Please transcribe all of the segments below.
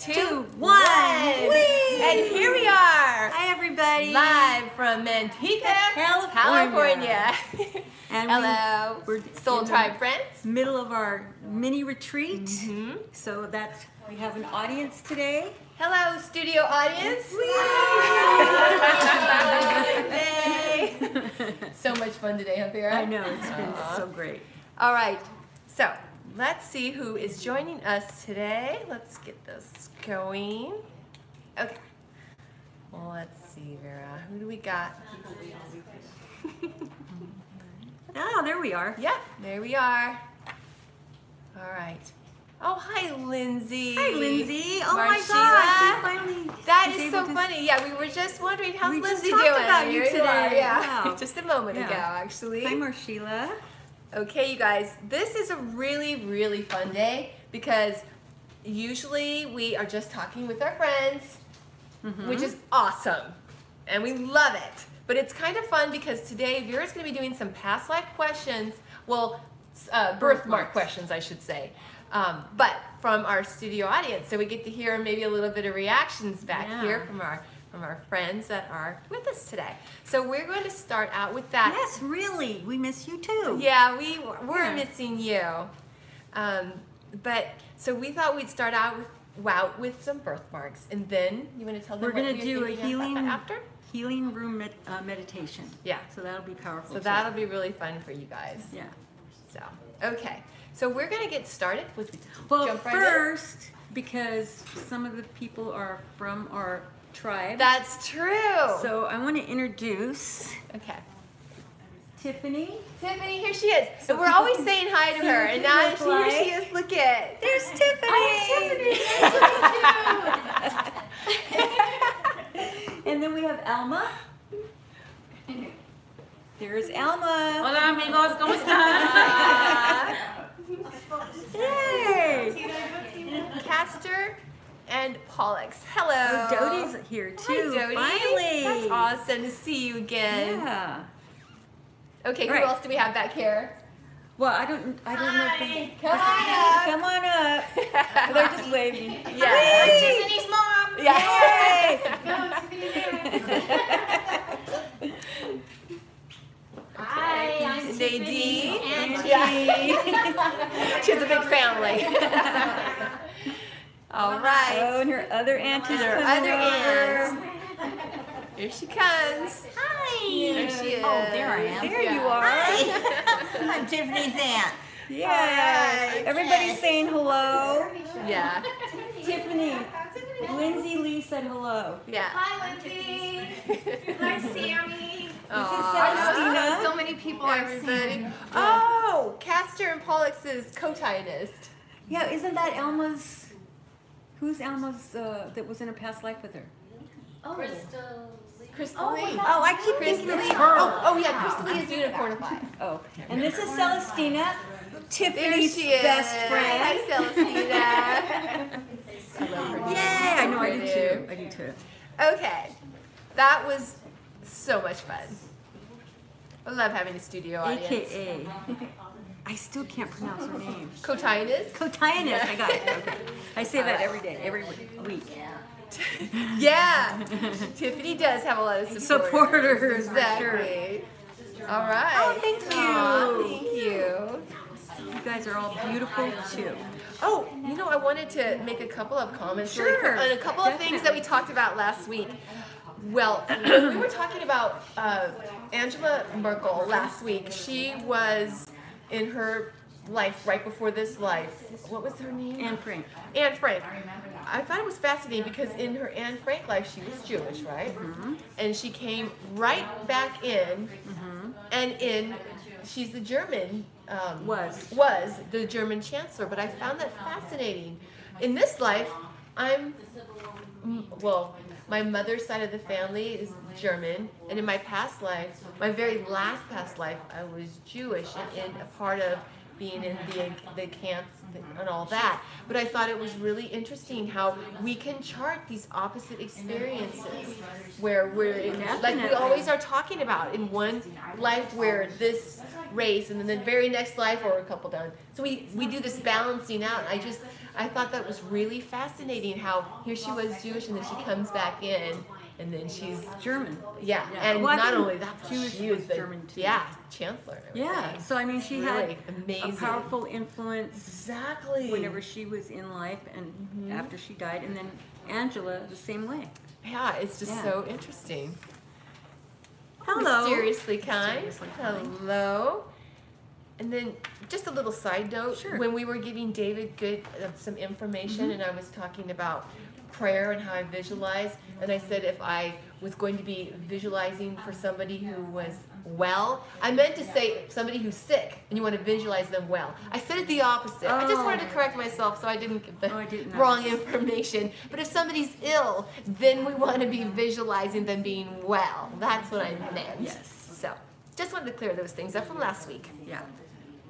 2, 1. And here we are. Hi, everybody. Live from Manteca, California. And hello, we're Soul Tribe friends. Middle of our mini retreat. So we have an audience today. Hello, studio audience. So much fun today, huh, Vera? I know, it's been so great. All right, so let's see who is joining us today. Let's get this going. Okay. Well, let's see, Vera. Who do we got? Oh, there we are. Yep, there we are. All right. Oh, hi, Lindsay. Hi, Lindsay. Oh Marshila. my gosh, she finally. That is so funny. Yeah, we were just wondering how's Lindsay doing. We just talked about you today. Yeah, wow. Just a moment ago, actually. Hi, Marshila. Okay, you guys, this is a really, really fun day because usually we are just talking with our friends, which is awesome, and we love it. But it's kind of fun because today Vera's going to be doing some past life questions, well, birthmark questions, I should say, but from our studio audience. So we get to hear maybe a little bit of reactions back here from our friends that are with us today. So we're going to start out with that. Yes, really. We miss you too. Yeah, we're missing you. But so we thought we'd start out with some birthmarks, and then you want to tell them we're going to do a healing room meditation. Yeah. So that'll be powerful. So that'll be really fun for you guys. Yeah. So okay. So we're going to get started with jump right first in. Because some of the people are from our tribe. That's true. So I want to introduce Tiffany. Tiffany, here she is. So we're always saying hi to her, and now here she is. Look at. There's Tiffany. Hi, Tiffany. And then we have Alma. There's Alma. Hola amigos, ¿cómo están? Hey. Castor and Pollux. Hello. Oh, Dodie's here too. Hi, Dodie. Finally. That's awesome to see you again. Yeah. Okay, who else do we have back here? Well, I don't know. Come on up. They're just waving. Yeah. I'm Tiffany's mom. Yeah. Hi, I'm Nadine. Tiffany's She has a big family. All right. Oh, and her other aunt is coming aunt. Here she comes. Hi. There she is. Oh, there I am. There you are. I'm Tiffany's aunt. Yeah. Right. Everybody's saying hello. Yeah. Tiffany. Lindsay Lee said hello. Yeah. Hi, Lindsay. Hi, Sammy. This is Celestina. So many people I've seen. Oh, Castor and Pollux's co-tyenist. Yeah, isn't that Alma's? Who's Alma's that was in a past life with her? Oh. Crystal Lee. Oh, I keep Crystal thinking Lee. it's her. Oh, yeah, Crystal Lee is Unicornified. Oh, and this is Celestina, There Tiffany's she is. best Hi, friend. Celestina. I love her. Yay! I know, I do pretty. too. I do too. Okay, that was so much fun. I love having a studio audience. AKA. I still can't pronounce her name. Co-tyenist? Co-tyenist. I got it. Okay. I say that every day, every week. Yeah. Tiffany does have a lot of supporters. Exactly. All right. Oh, thank you. Aw, thank you. You guys are all beautiful too. Oh, you know, I wanted to make a couple of comments Sure, really quick on a couple of things that we talked about last week. Well, when we were talking about Angela Merkel last week, she was in her life right before this life. What was her name? Anne Frank. Anne Frank. I thought it was fascinating because in her Anne Frank life, she was Jewish, right? And she came right back in, and she's the German, was the German chancellor. But I found that fascinating. In this life, my mother's side of the family is German, and in my past life, my very last past life, I was Jewish and in a part of being in the camps and all that. But I thought it was really interesting how we can chart these opposite experiences where we're like we always are talking about in one life where this race and then the very next life or a couple down. So we do this balancing out. I thought that was really fascinating how here she was Jewish and then she comes back in and then she's German. Yeah, and well, not only that, she was the, German too. Yeah, chancellor. Yeah, so I mean, she really had amazing. a powerful influence. Exactly. Whenever she was in life and after she died, and then Angela the same way. Yeah, it's just so interesting. Hello. Mysteriously kind. Hello. And then just a little side note. Sure. When we were giving David some information and I was talking about prayer and how I visualize, and I said if I was going to be visualizing for somebody who was well, I meant to say somebody who's sick and you want to visualize them well. I said it the opposite. I just wanted to correct myself so I didn't give the wrong information. But if somebody's ill, then we want to be visualizing them being well. That's what I meant. Yes. So just wanted to clear those things up from last week. Yeah.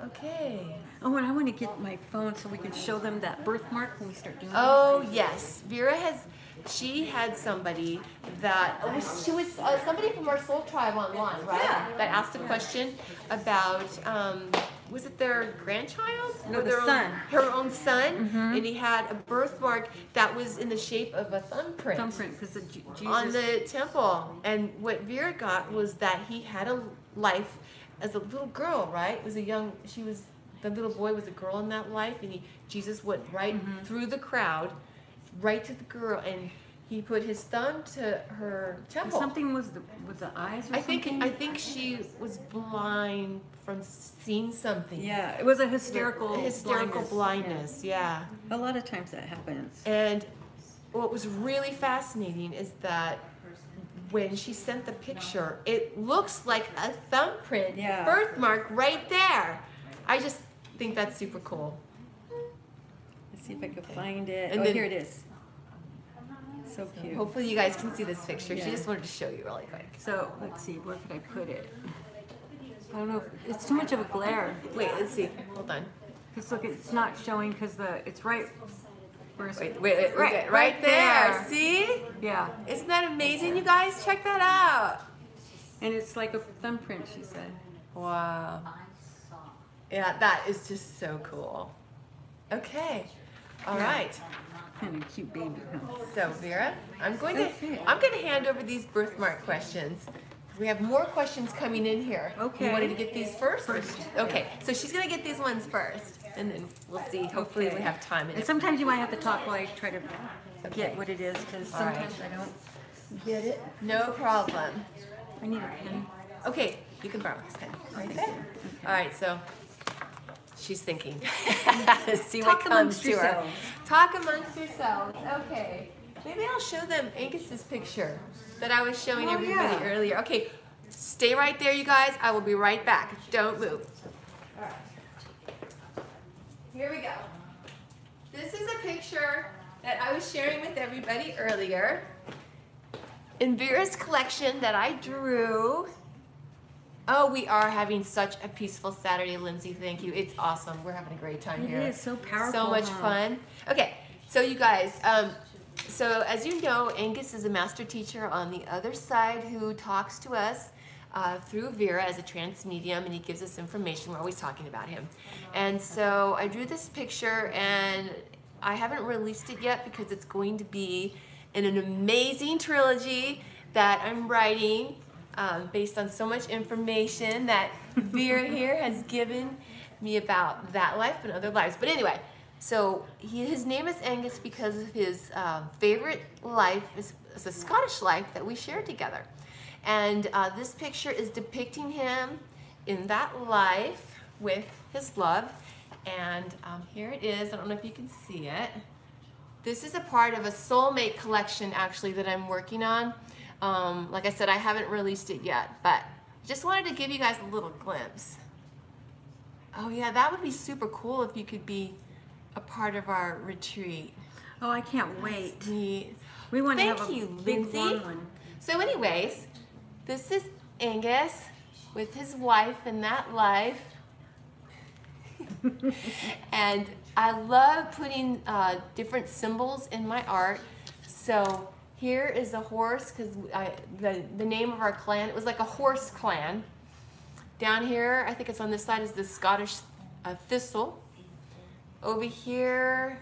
Okay. Oh, and I want to get my phone so we can show them that birthmark when we start doing Oh, yes. Vera she had somebody that, she was somebody from our soul tribe online, right? Yeah. That asked a question about, was it their grandchild? No, or the their son. Her own son. And he had a birthmark that was in the shape of a thumbprint. Thumbprint, because Jesus. On the temple. And what Vera got was that he had a life as a little girl, right? The little boy was a girl in that life, and Jesus went right through the crowd, right to the girl, and he put his thumb to her temple. Something with the eyes or something? I think she was blind from seeing something. Yeah, it was a hysterical blindness. Yeah. A lot of times that happens. And what was really fascinating is that when she sent the picture, it looks like a thumbprint birthmark right there. I just think that's super cool. Let's see if I can find it. And then, here it is. So cute. Hopefully you guys can see this picture. She just wanted to show you really quick. So let's see, where could I put it? I don't know. It's too much of a glare. Wait, let's see. Hold on. Because look, it's not showing because it's right. Wait, right there. See? Yeah. Isn't that amazing, you guys? Check that out. And it's like a thumbprint, she said. Wow. Yeah, that is just so cool. Okay. All right. Kind of cute baby, huh? So Vera, I'm going to hand over these birthmark questions. We have more questions coming in here. Okay. You wanted to get these first? Okay. So she's going to get these ones first, and then we'll see. Hopefully we have time. And sometimes you might have to talk while I try to get what it is, because sometimes I don't get it. No problem. I need a pen. Okay, you can borrow this pen. Right there. Okay. All right, so she's thinking. See what comes to her. Talk amongst yourselves. Okay. Maybe I'll show them Angus's picture that I was showing everybody earlier. Okay, stay right there, you guys. I will be right back. Don't move. All right. Here we go. This is a picture that I was sharing with everybody earlier. In Vera's collection that I drew. Oh, we are having such a peaceful Saturday, Lindsay. Thank you. It's awesome. We're having a great time here. It is so powerful. So much fun. Okay, so you guys, so as you know, Angus is a master teacher on the other side who talks to us through Vera as a trance medium, and he gives us information. We're always talking about him. And so I drew this picture, and I haven't released it yet because it's going to be in an amazing trilogy that I'm writing based on so much information that Vera here has given me about that life and other lives. But anyway, so his name is Angus because of his favorite life is a Scottish life that we shared together. And this picture is depicting him in that life with his love. And here it is. I don't know if you can see it. This is a part of a soulmate collection actually that I'm working on. Like I said, I haven't released it yet, but just wanted to give you guys a little glimpse. Oh yeah, that would be super cool if you could be a part of our retreat. Oh, I can't wait. That's neat. We want to have Thank a you, big Lindsay. one. So anyways, this is Angus with his wife in that life. And I love putting different symbols in my art. So here is a horse, because the name of our clan, it was like a horse clan. Down here, I think it's on this side, is the Scottish thistle. Over here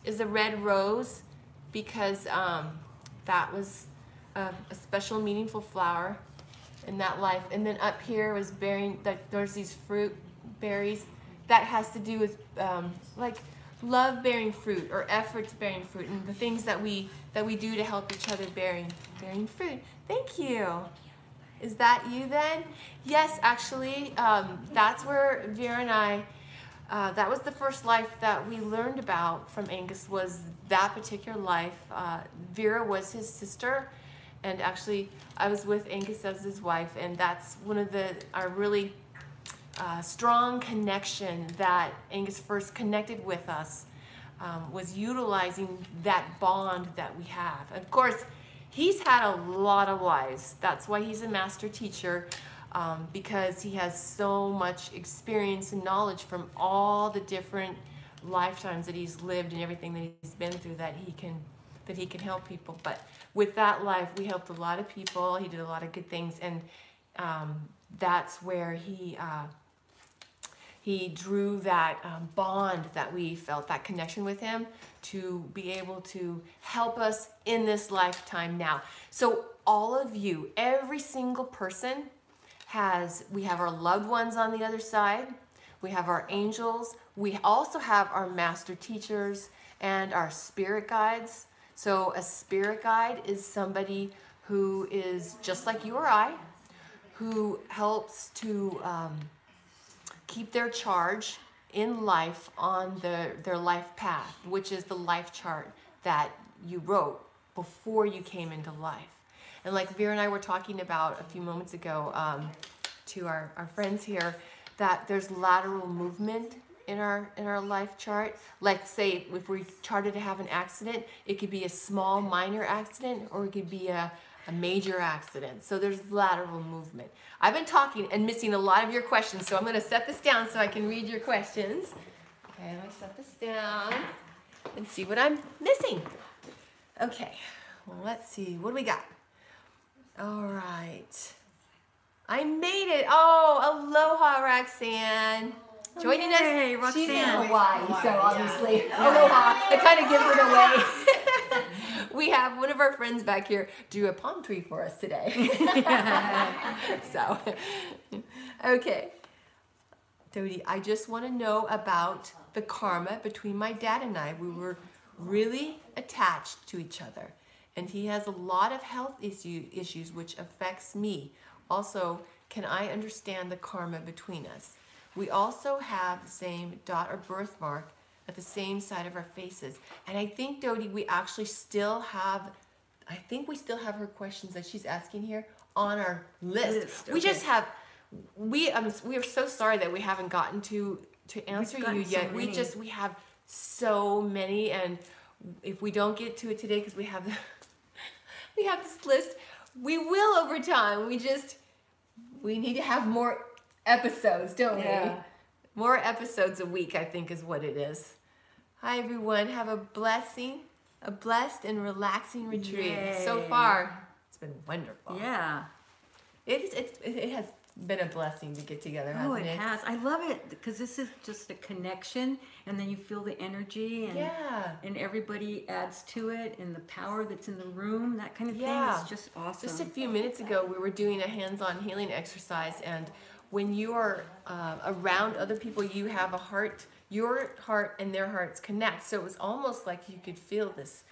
is a red rose, because that was a special, meaningful flower in that life. And then up here was bearing, there's these fruit berries. That has to do with like love bearing fruit, or efforts bearing fruit, and the things that we do to help each other bearing fruit. Thank you. Is that you then? Yes, actually, that's where Vera and I, that was the first life that we learned about from Angus, was that particular life. Vera was his sister, and actually I was with Angus as his wife, and that's one of our really strong connection that Angus first connected with us, was utilizing that bond that we have. Of course, he's had a lot of lives. That's why he's a master teacher, because he has so much experience and knowledge from all the different lifetimes that he's lived and everything that he's been through, that he can help people. But with that life, we helped a lot of people. He did a lot of good things, and that's where he drew that bond that we felt, that connection with him, to be able to help us in this lifetime now. So all of you, every single person we have our loved ones on the other side, we have our angels, we also have our master teachers and our spirit guides. So a spirit guide is somebody who is just like you or I, who helps to keep their charge in life on their life path, which is the life chart that you wrote before you came into life. And like Vera and I were talking about a few moments ago to our friends here, that there's lateral movement in our life chart. Like, say, if we charted to have an accident, it could be a small minor accident, or it could be a major accident. So there's lateral movement. I've been talking and missing a lot of your questions, so I'm going to set this down so I can read your questions. Okay, I'm going to set this down and see what I'm missing. Okay, well, let's see. What do we got? All right. I made it. Oh, aloha, Roxanne. Joining us. Roxanne. She's in Hawaii, so obviously, aloha. It kind of gives it away. We have one of our friends back here drew a palm tree for us today. So, okay. Dodie, I just want to know about the karma between my dad and I. We were really attached to each other, and he has a lot of health issues which affects me. Also, can I understand the karma between us? We also have the same dot or birthmark at the same side of our faces. And I think, Dodie, we actually still have, I think we still have her questions that she's asking here on our list. We just have, we are so sorry that we haven't gotten to answer you yet. So we have so many, and if we don't get to it today, because we have this list, we will over time. We need to have more episodes, don't we? More episodes a week, I think, is what it is. Hi, everyone. Have a blessed and relaxing retreat. Yay. So far, it's been wonderful. Yeah. It has been a blessing to get together, hasn't it? Oh, it has. I love it, because this is just a connection, and then you feel the energy, and everybody adds to it, and the power that's in the room, that kind of thing is just awesome. Just a few minutes ago, we were doing a hands-on healing exercise, and when you are around other people, you have a heart, your heart and their hearts connect. So it was almost like you could feel this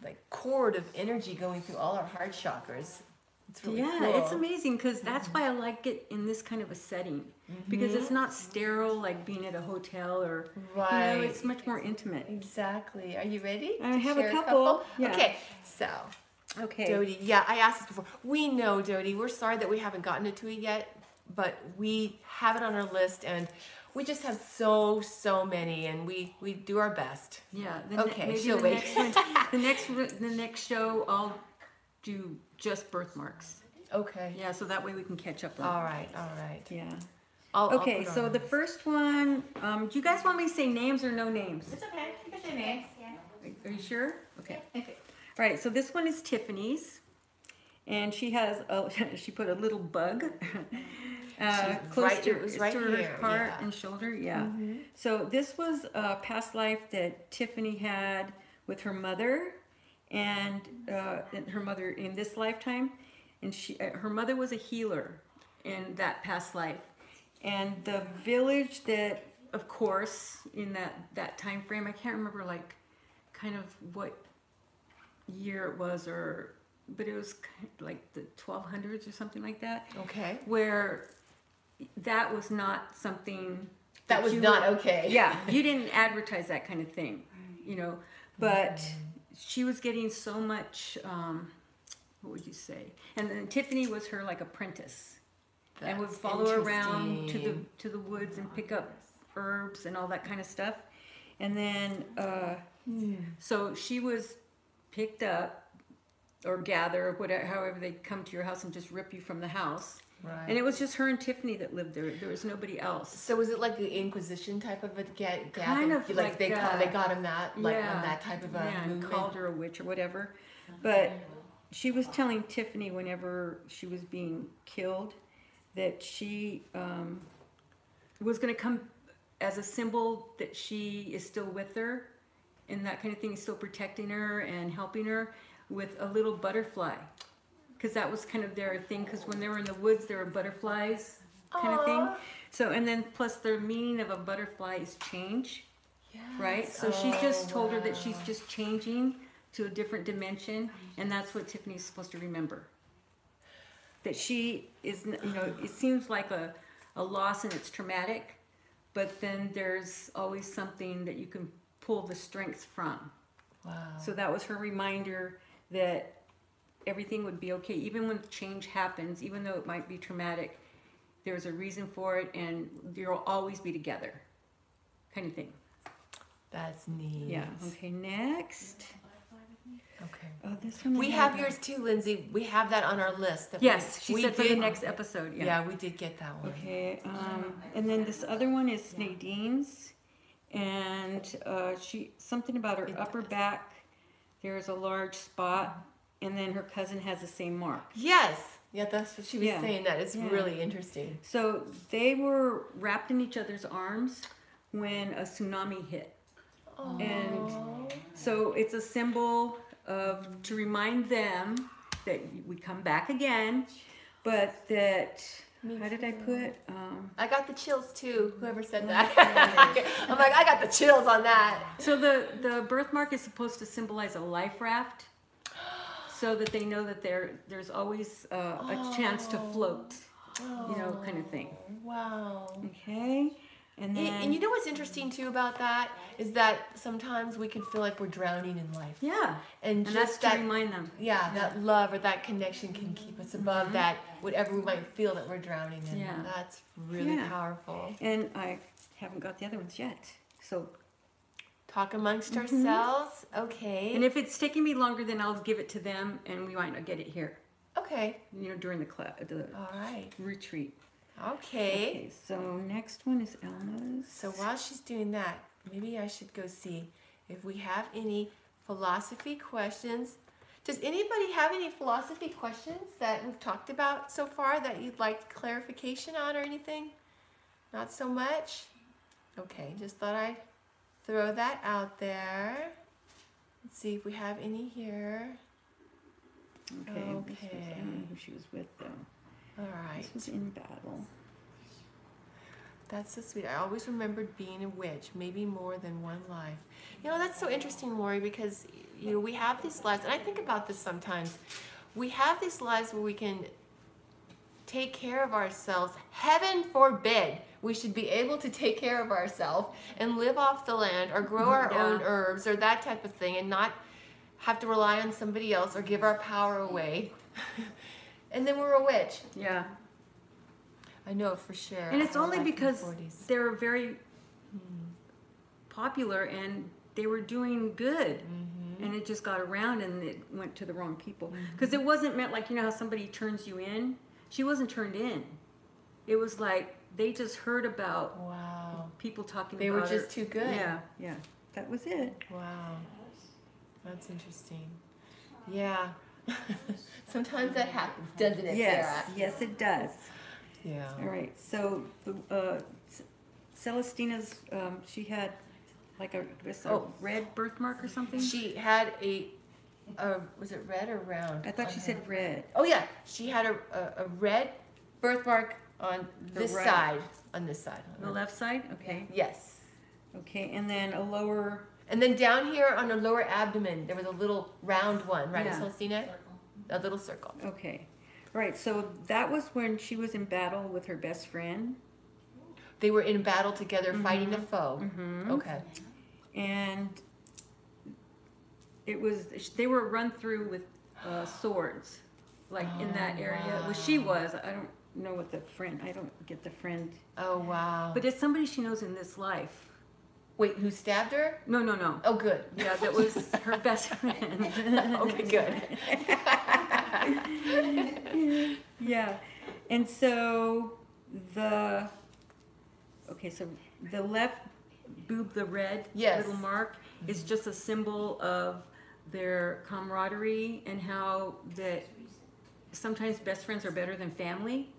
like cord of energy going through all our heart chakras. It's really cool. It's amazing, because that's why I like it in this kind of a setting, because it's not sterile like being at a hotel, or it's much more intimate. Exactly. Are you ready? I have a couple. Yeah. Okay, so Dodie, I asked this before. We know, Dodie, we're sorry that we haven't gotten to it yet, but we have it on our list, and we just have so many, and we do our best. Yeah. Okay, she'll wait. The next show, I'll do just birthmarks. Okay. Yeah, so that way we can catch up on All right. Yeah. Okay, so the first one, do you guys want me to say names or no names? It's okay. You can say names. Are you sure? Okay. All right, so this one is Tiffany's. And she has, she put a little bug close to her heart and shoulder. Yeah. So this was a past life that Tiffany had with her mother, and her mother in this lifetime. And her mother was a healer in that past life. And the village that, of course, in that time frame, I can't remember like kind of what year it was, but it was like the 1200s or something like that. Okay. Where that was not something that was not okay. Yeah, you didn't advertise that kind of thing, you know. But she was getting so much. What would you say? And then Tiffany was her like apprentice, and would follow her around to the woods and pick up herbs and all that kind of stuff. And then so she was picked up or gather, whatever, however they come to your house and just rip you from the house. Right. And it was just her and Tiffany that lived there. There was nobody else. So was it like the Inquisition type of a gather? Kind of like they got him that on that type of a and called her a witch or whatever. But she was telling Tiffany whenever she was being killed that she was going to come as a symbol that she is still with her, and that kind of thing, is still protecting her and helping her with a little butterfly. Because that was kind of their thing, because when they were in the woods, there were butterflies kind of thing. So, and then plus the meaning of a butterfly is change, right? So she just told her that she's just changing to a different dimension, and that's what Tiffany's supposed to remember. That she is, you know, it seems like a loss and it's traumatic, but then there's always something that you can pull the strength from. Wow. So that was her reminder that everything would be okay, even when change happens, even though it might be traumatic, there's a reason for it, and you'll always be together, kind of thing. That's neat. Yeah. Okay, next. Okay. Oh, this one. We have yours too, Lindsay. We have that on our list. Yes, she said for the next episode. Yeah. Yeah, we did get that one. Okay. And then this other one is Nadine's, and she something about her upper back. There's a large spot, and then her cousin has the same mark. Yes. Yeah, that's what she was saying. That is really interesting. So they were wrapped in each other's arms when a tsunami hit. Oh. And so it's a symbol to remind them that we come back again, but that, how did I put? I got the chills too, whoever said that. I'm like, I got the chills on that. So the birthmark is supposed to symbolize a life raft, so that they know that there's always a chance to float, you know, kind of thing. Wow. Okay. And then, and you know what's interesting too about that is that sometimes we can feel like we're drowning in life. Yeah. And just that's to remind them. Yeah, that love or that connection can keep us above that, whatever we might feel that we're drowning in. Yeah. That's really powerful. And I haven't got the other ones yet. So talk amongst ourselves. Okay. And if it's taking me longer, then I'll give it to them, and we might not get it here. Okay. You know, during the all right. retreat. Okay. So next one is Elma's. So while she's doing that, maybe I should go see if we have any philosophy questions. Does anybody have any philosophy questions that we've talked about so far that you'd like clarification on or anything? Not so much? Okay, just thought I'd throw that out there. Let's see if we have any here. Okay. I don't know who she was with though. All right. This was in battle. That's so sweet. I always remembered being a witch, maybe more than one life. You know, that's so interesting, Lori, because, you know, we have these lives, and I think about this sometimes. We have these lives where we can take care of ourselves. Heaven forbid we should be able to take care of ourselves and live off the land or grow our own herbs or that type of thing and not have to rely on somebody else or give our power away. And then we're a witch. Yeah. I know for sure. And it's only because they were very popular and they were doing good. And it just got around and it went to the wrong people. Because it wasn't meant like, you know how somebody turns you in? She wasn't turned in. It was like they just heard about Wow. people talking They about were just her. too good. Yeah, that was it. Wow. That's interesting. Yeah. Sometimes that happens, doesn't it, Yes, Vera? yes, it does. Yeah. All right, so Celestina's, she had like a red birthmark or something? She had was it red or round? I thought she said red. Oh yeah, she had a red birthmark on this right. side. On this side. The left side? Okay. Yes. Okay, and then a lower... And then down here on her lower abdomen, there was a little round one, right, Yeah. Celestina? A little circle. Okay. Right, so that was when she was in battle with her best friend. They were in battle together, fighting a foe. Mm-hmm. Okay. And it was, they were run through with swords, like in that area. wow. Well, she was. I don't know what the friend, I don't get the friend. Oh wow. But it's somebody she knows in this life. Wait, who stabbed her? No. Oh, good. Yeah, that was her best friend. Okay, good. Yeah, and so the left boob, the red Yes. little mark, is just a symbol of their camaraderie and how that sometimes best friends are better than family.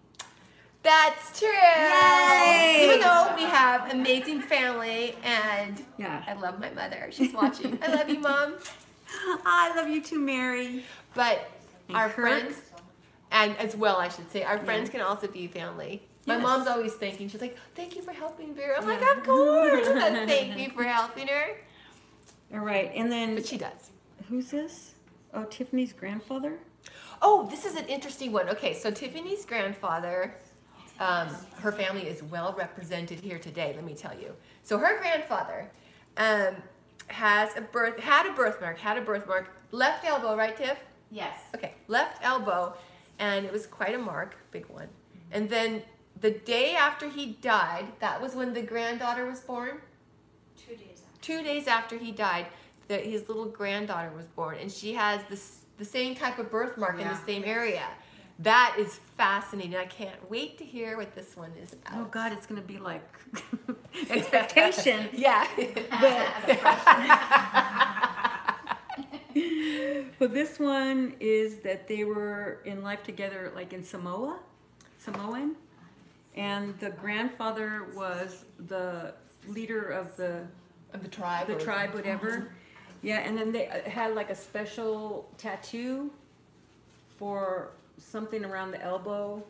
That's true. Yay! Even though we have amazing family, and Yeah. I love my mother. She's watching. I love you, Mom. I love you too, Mary. But And our Kurt? friends, and as well, I should say, our friends can also be family. My Yes. mom's always thanking. She's like, "Thank you for helping Vera." I'm like, Yeah. "Of course." Thank you for helping her. All right, and then But she does. who's this? Oh, Tiffany's grandfather. Oh, this is an interesting one. Okay, so Tiffany's grandfather, her family is well represented here today, let me tell you. So her grandfather had a birthmark, left elbow, right, Tiff? Yes. Okay, left elbow, and it was quite a mark, big one. And then the day after he died, that was when the granddaughter was born? 2 days after. 2 days after he died, his little granddaughter was born, and she has the same type of birthmark in the Yeah. same area. That is fascinating. I can't wait to hear what this one is about. Oh God, it's gonna be like expectation. Yeah. But this one is that they were in life together, like in Samoan, and the grandfather was the leader of the tribe. whatever. Yeah, and then they had like a special tattoo for something around the elbow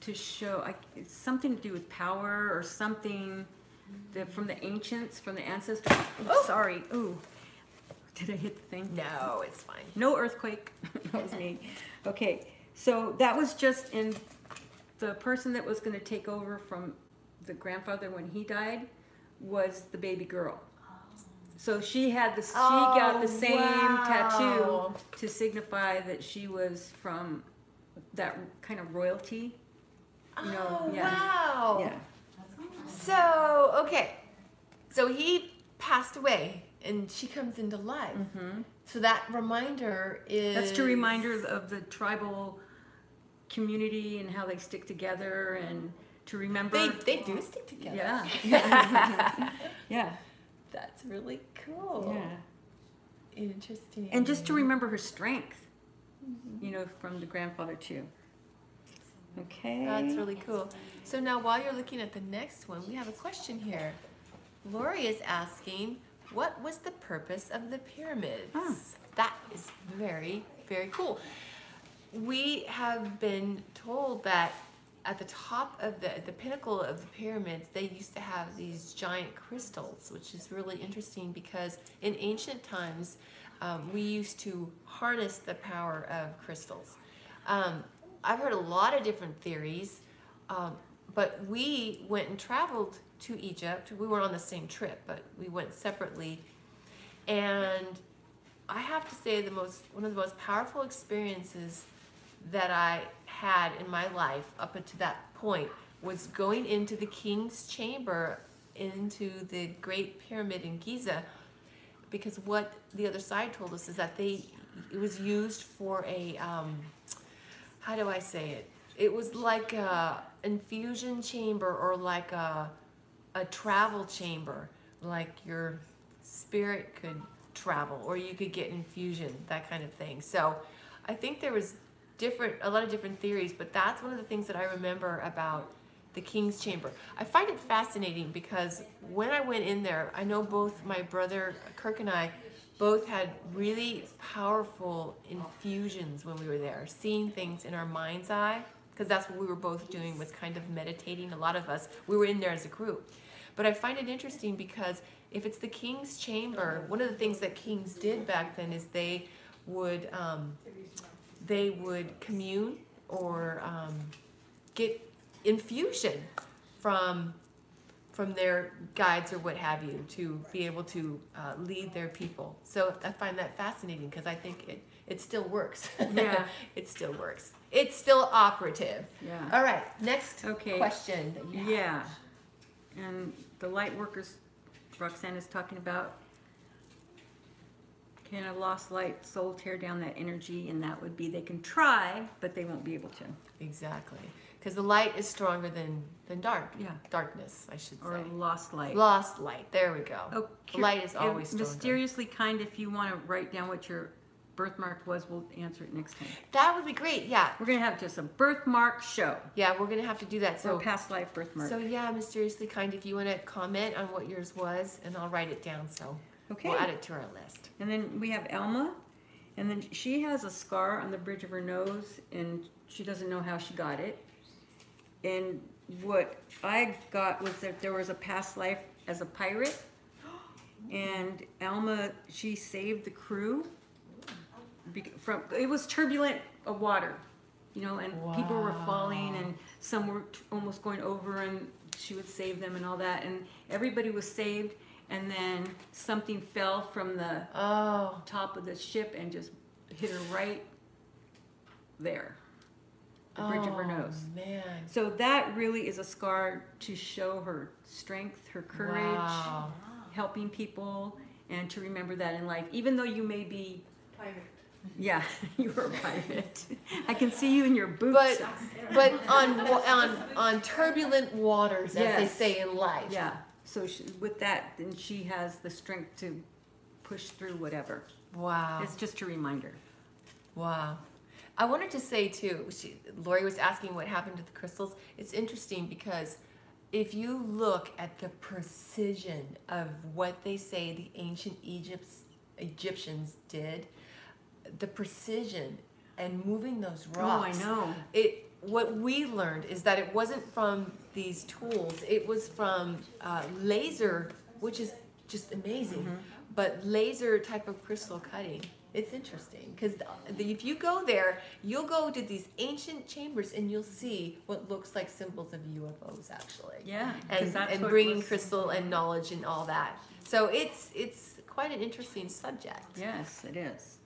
to show, it's something to do with power or something from the ancients, from the ancestors. Oh, sorry. Ooh, did I hit the thing? No, it's fine. No earthquake. That was me. Okay, so that was just in the person that was going to take over from the grandfather when he died was the baby girl. So she had she got the same tattoo to signify that she was from that kind of royalty. You know, Oh, yeah. wow. Yeah. So, okay. So he passed away, and she comes into life. Mm-hmm. So that reminder is... That's to remind her of the tribal community and how they stick together, and to remember. They do stick together. Yeah. Yeah. That's really cool. Yeah. Interesting. And just to remember her strength, you know, from the grandfather too. Okay. That's really cool. So now while you're looking at the next one, we have a question here. Lori is asking, what was the purpose of the pyramids? Oh. That is very, very cool. We have been told that at the top of the pinnacle of the pyramids, they used to have these giant crystals, which is really interesting because in ancient times, we used to harness the power of crystals. I've heard a lot of different theories, but we went and traveled to Egypt. We weren't on the same trip, but we went separately. And I have to say one of the most powerful experiences that I had in my life up until that point was going into the king's chamber, into the Great Pyramid in Giza, because what the other side told us is that it was used for a, how do I say it? It was like infusion chamber or like a travel chamber, like your spirit could travel or you could get infusion, that kind of thing. So I think there was a lot of different theories, but that's one of the things that I remember about the King's Chamber. I find it fascinating because when I went in there, I know both my brother Kirk and I both had really powerful infusions when we were there, seeing things in our mind's eye, because that's what we were both doing, was kind of meditating. A lot of us, we were in there as a group. But I find it interesting because if it's the King's Chamber, one of the things that kings did back then is they would commune or get infusion from their guides or what have you to be able to lead their people. So I find that fascinating because I think it still works. Yeah. It still works. It's still operative. Yeah. All right, next Okay. question that you have. Yeah. And the light workers, Roxanne is talking about, can a lost light soul tear down that energy? And that would be, they can try, but they won't be able to. Exactly. Because the light is stronger than dark. Yeah. Darkness, I should say. Or lost light. Lost light. There we go. Oh, The light is always stronger. Mysteriously kind, if you want to write down what your birthmark was, we'll answer it next time. That would be great. Yeah. We're going to have just a birthmark show. Yeah, we're gonna have to do that. So past life birthmark. So yeah, mysteriously kind. If you want to comment on what yours was, and I'll write it down. So Okay. we'll add it to our list. And then we have Elma, and then she has a scar on the bridge of her nose, and she doesn't know how she got it. And what I got was that there was a past life as a pirate, and Elma, she saved the crew from, it was turbulent water, you know, and people were falling, and some were almost going over, and she would save them and all that, and everybody was saved. And then something fell from the top of the ship and just hit her right there, the bridge of her nose. Man. So that really is a scar to show her strength, her courage, Wow. helping people, and to remember that in life. Even though you may be, yeah, you were a pirate. I can see you in your boots. But on turbulent waters, as they Yes. say in life. Yeah. So with that, then she has the strength to push through whatever. Wow. It's just a reminder. Wow. I wanted to say too, Lori was asking what happened to the crystals. It's interesting because if you look at the precision of what they say the ancient Egyptians did, the precision and moving those rocks. Oh, I know. What we learned is that it wasn't from these tools, it was from laser, which is just amazing, but laser type of crystal cutting. It's interesting because if you go there, you'll go to these ancient chambers and you'll see what looks like symbols of UFOs actually. Yeah, and bringing crystal and knowledge and all that. So it's quite an interesting subject. Yes, it is.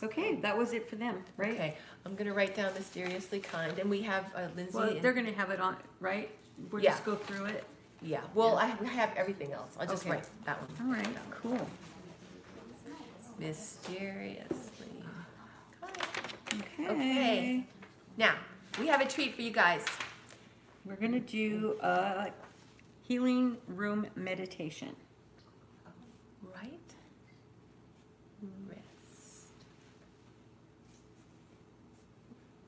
Okay, that was it for them, right? Okay, I'm gonna write down mysteriously kind, and we have Lindsay. Well, they're going to have it on, right? We'll Yeah. just go through it. Yeah. Well, I have everything else. I'll just Okay. write that one. All right, cool. Mysteriously kind. Okay. Okay. Now we have a treat for you guys. We're going to do a healing room meditation. Right wrist.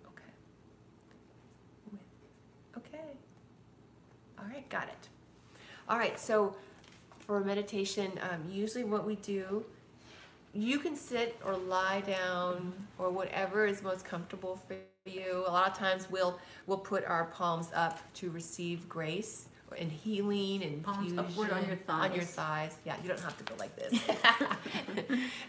Okay. Okay. All right, got it. All right, so for meditation, usually what we do, you can sit or lie down or whatever is most comfortable for you. A lot of times we'll put our palms up to receive grace and healing and Palms infusion. upward on your thighs. On your thighs. Yeah, you don't have to go like this.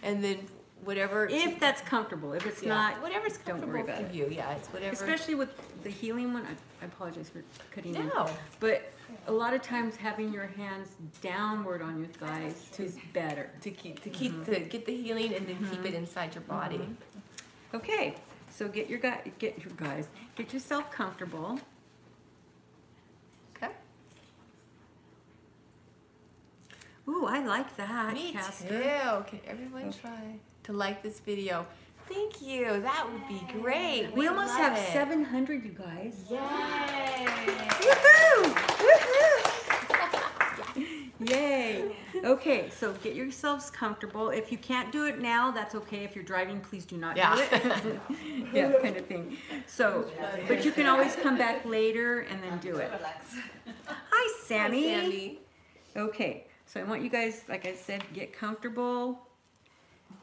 And then whatever. If that's comfortable. If it's not, whatever's don't worry comfortable about for you. Yeah, it's whatever. especially with the healing one, I apologize for cutting in. No. But a lot of times having your hands downward on your thighs is better. To get the healing and then keep it inside your body. Okay, so get yourself comfortable. Okay. Ooh, I like that. Me Castor. too. Can everyone try to like this video? Thank you. That would be great. We almost love have it. 700, you guys. Yay! Woohoo! Woohoo! Yay! Okay, so get yourselves comfortable. If you can't do it now, that's okay. If you're driving, please do not do it. Yeah, kind of thing. So, but you can always come back later and then do it. Hi, Sammy. Hi, Sammy. Okay, so I want you guys, like I said, get comfortable.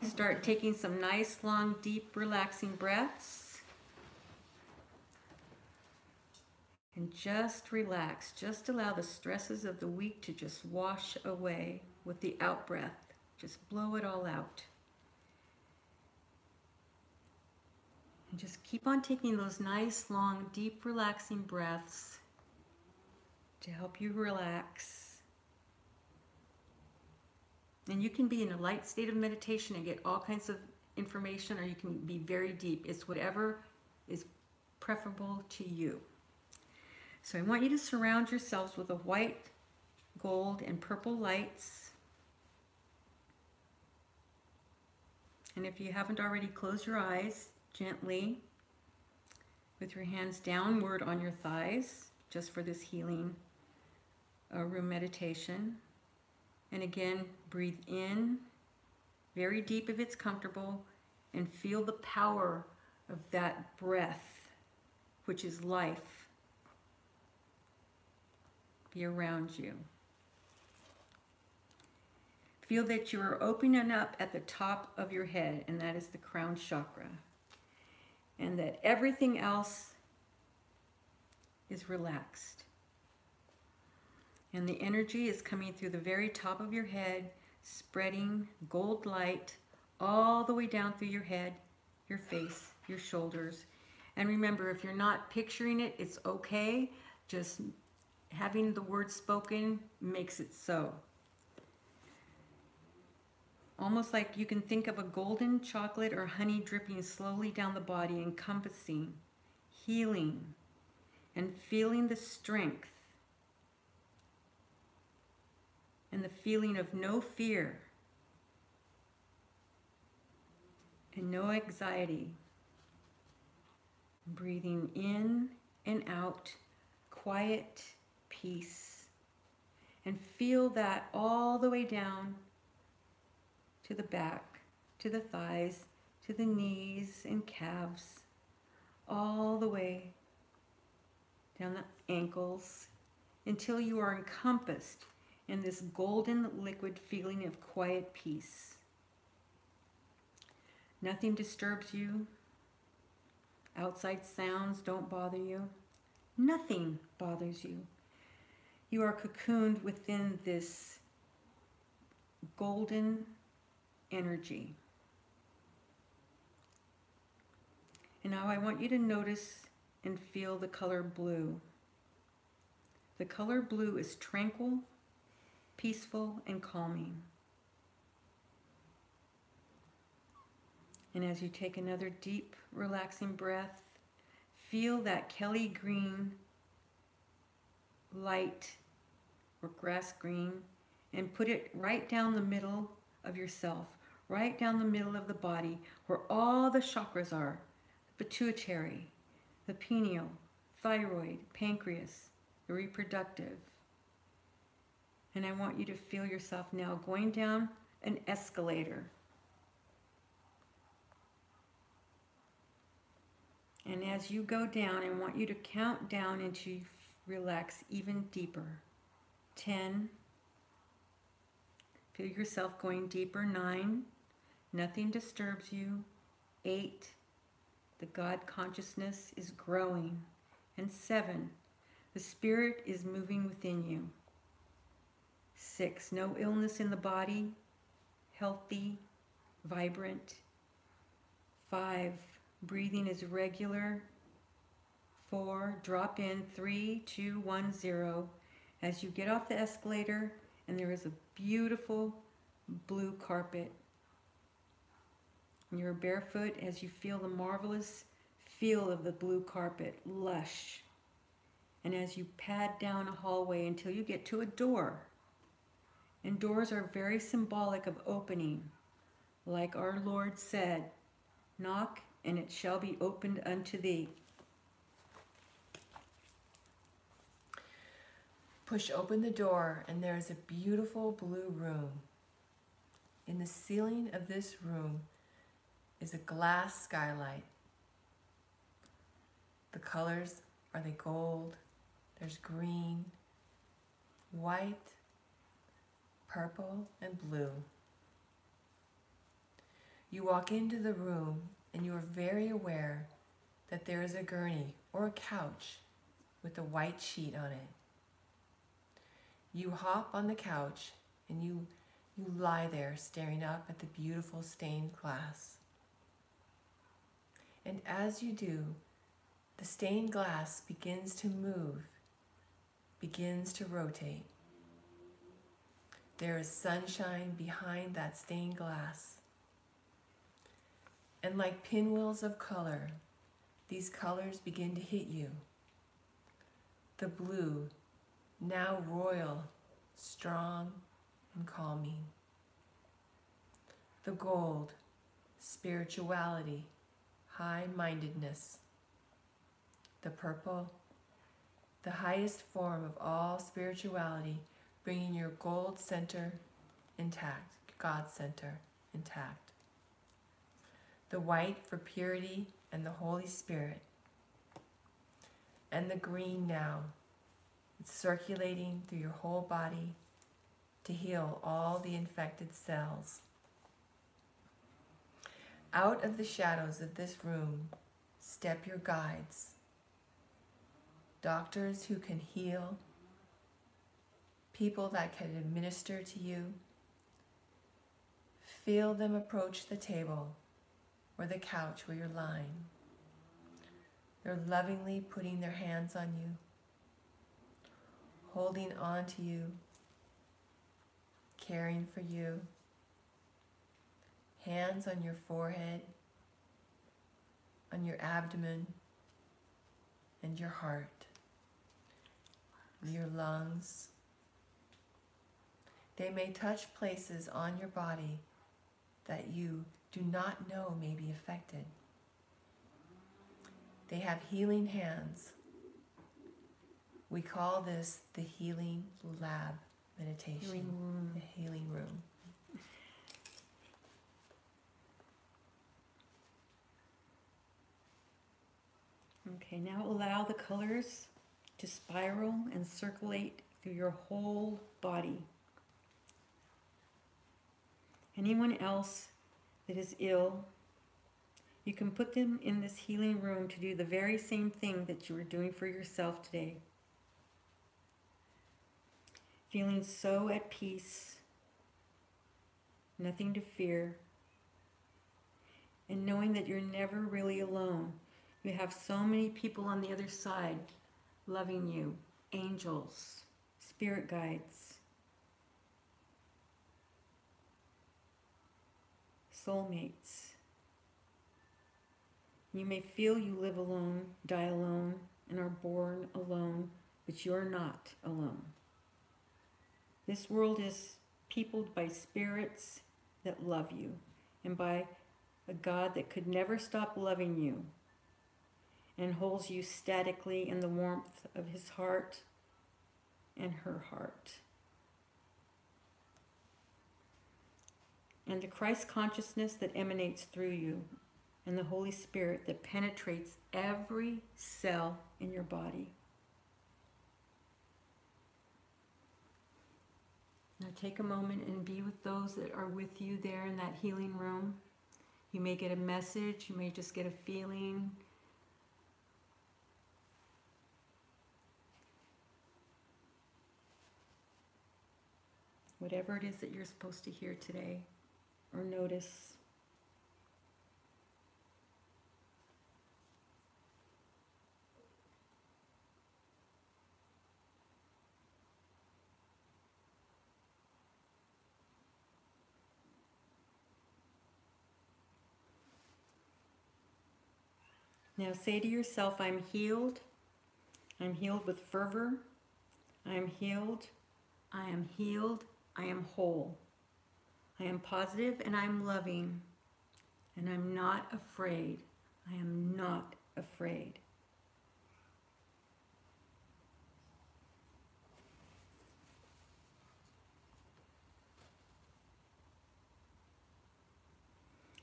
Start taking some nice, long, deep, relaxing breaths. And just relax. Just allow the stresses of the week to just wash away with the out breath. Just blow it all out. And just keep on taking those nice, long, deep, relaxing breaths to help you relax. And you can be in a light state of meditation and get all kinds of information, or you can be very deep. It's whatever is preferable to you. So I want you to surround yourselves with the white, gold, and purple lights. And if you haven't already, close your eyes gently with your hands downward on your thighs, just for this healing room meditation. And again, breathe in very deep if it's comfortable, and feel the power of that breath, which is life, be around you. Feel that you are opening up at the top of your head, and that is the crown chakra. And that everything else is relaxed. And the energy is coming through the very top of your head, spreading gold light all the way down through your head, your face, your shoulders. And remember, if you're not picturing it, it's okay. Just having the word spoken makes it so. Almost like you can think of a golden chocolate or honey dripping slowly down the body, encompassing, healing, and feeling the strength and the feeling of no fear and no anxiety. Breathing in and out, quiet peace. And feel that all the way down to the back, to the thighs, to the knees and calves, all the way down the ankles, until you are encompassed in this golden liquid feeling of quiet peace. Nothing disturbs you. Outside sounds don't bother you. Nothing bothers you. You are cocooned within this golden energy. And now I want you to notice and feel the color blue. The color blue is tranquil, peaceful, and calming. And as you take another deep, relaxing breath, feel that Kelly green light or grass green, and put it right down the middle of yourself, right down the middle of the body, where all the chakras are: the pituitary, the pineal, thyroid, pancreas, the reproductive. And I want you to feel yourself now going down an escalator. And as you go down, I want you to count down until you relax even deeper. 10. Feel yourself going deeper. 9. Nothing disturbs you. 8. The God consciousness is growing. And 7. The Spirit is moving within you. 6. No illness in the body. Healthy, vibrant. 5. Breathing is regular. 4. Drop in. 3, 2, 1, 0. As you get off the escalator, and there is a beautiful blue carpet. And you're barefoot as you feel the marvelous feel of the blue carpet, lush. And as you pad down a hallway until you get to a door. And doors are very symbolic of opening. Like our Lord said, Knock, and it shall be opened unto thee. Push open the door, and there is a beautiful blue room. In the ceiling of this room is a glass skylight. The colors are the gold, there's green, white, purple, and blue. You walk into the room and you are very aware that there is a gurney or a couch with a white sheet on it. You hop on the couch and you lie there staring up at the beautiful stained glass. And as you do, the stained glass begins to move, begins to rotate. There is sunshine behind that stained glass. And like pinwheels of color, these colors begin to hit you. The blue, now royal, strong, and calming. The gold, spirituality, high-mindedness. The purple, the highest form of all spirituality, bringing your gold center intact, God center intact. The white for purity and the Holy Spirit. And the green now, it's circulating through your whole body to heal all the infected cells. Out of the shadows of this room step your guides, doctors who can heal, people that can administer to you. Feel them approach the table or the couch where you're lying. They're lovingly putting their hands on you, holding on to you, caring for you. Hands on your forehead, on your abdomen, and your heart, your lungs. They may touch places on your body that you do not know may be affected. They have healing hands. We call this the healing lab meditation, the healing room. Okay, now allow the colors to spiral and circulate through your whole body. Anyone else that is ill, you can put them in this healing room to do the very same thing that you were doing for yourself today. Feeling so at peace, nothing to fear, and knowing that you're never really alone. You have so many people on the other side loving you, angels, spirit guides, soulmates. You may feel you live alone, die alone, and are born alone, but you're not alone. This world is peopled by spirits that love you, and by a God that could never stop loving you, and holds you statically in the warmth of his heart and her heart. And the Christ consciousness that emanates through you, and the Holy Spirit that penetrates every cell in your body. Now take a moment and be with those that are with you there in that healing room. You may get a message, you may just get a feeling. Whatever it is that you're supposed to hear today or notice. Now say to yourself, I'm healed. I'm healed with fervor. I am healed. I am healed. I am whole. I am positive and I am loving. And I'm not afraid. I am not afraid.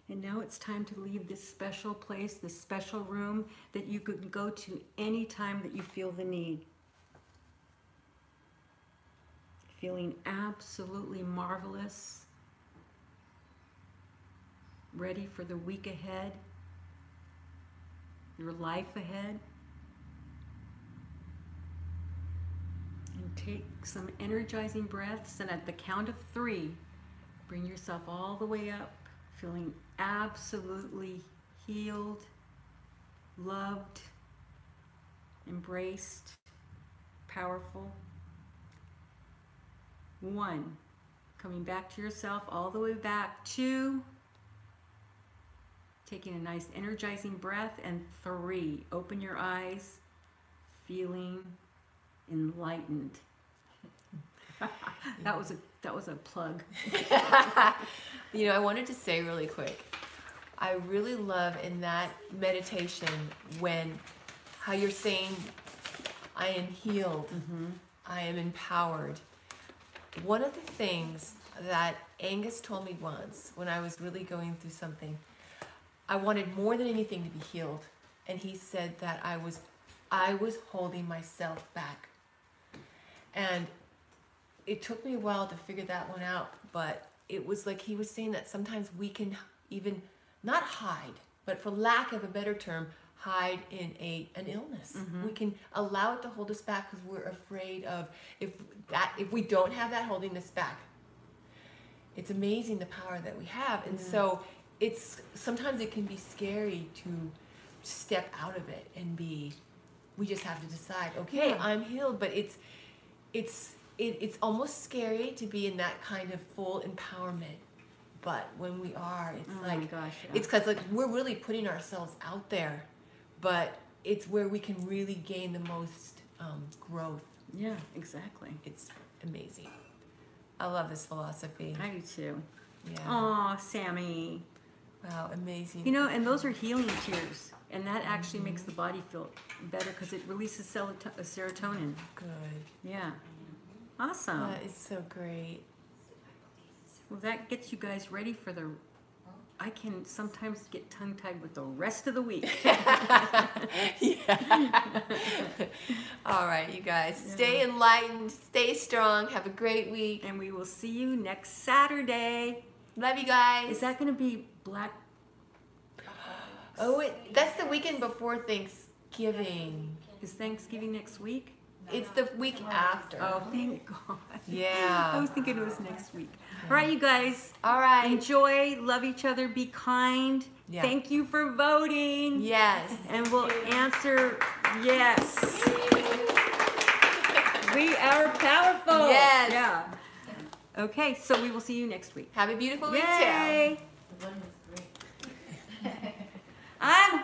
And now it's time to leave this special place, this special room that you could go to any time that you feel the need. Feeling absolutely marvelous, ready for the week ahead, your life ahead. And take some energizing breaths, and at the count of 3, bring yourself all the way up, feeling absolutely healed, loved, embraced, powerful. 1, coming back to yourself all the way back. 2, taking a nice energizing breath. And 3, open your eyes, feeling enlightened. That was a plug. You know, I wanted to say really quick, I really love in that meditation how you're saying, I am healed, I am empowered. One of the things that Angus told me once when I was really going through something, I wanted more than anything to be healed. And he said that I was holding myself back. And it took me a while to figure that one out, but it was like he was saying that sometimes we can even not hide, but for lack of a better term, hide in an illness. We can allow it to hold us back because we're afraid of if we don't have that holding us back. It's amazing the power that we have, and so sometimes it can be scary to step out of it and we just have to decide, okay, I'm healed, but it's almost scary to be in that kind of full empowerment. But when we are, it's it's because like we're really putting ourselves out there, but it's where we can really gain the most growth. Yeah, exactly. It's amazing. I love this philosophy. I do too. Yeah. Aw, Sammy. Wow, amazing. You know, and those are healing tears. And that actually makes the body feel better because it releases serotonin. Good. Yeah. Awesome. That is so great. Well, that gets you guys ready for I can sometimes get tongue-tied with the rest of the week. Yeah. All right, you guys. Stay enlightened. Stay strong. Have a great week. And we will see you next Saturday. Love you guys. Is that going to be Black? Oh, that's the weekend before Thanksgiving. Is Thanksgiving next week? It's the week after. Oh, thank God. Yeah. I was thinking it was next week. All right, you guys. All right. Enjoy, love each other, be kind. Yeah. Thank you for voting. Yes. And we'll answer yes. We are powerful. Yes. Yeah. Okay, so we will see you next week. Have a beautiful week, too. Yay. I'm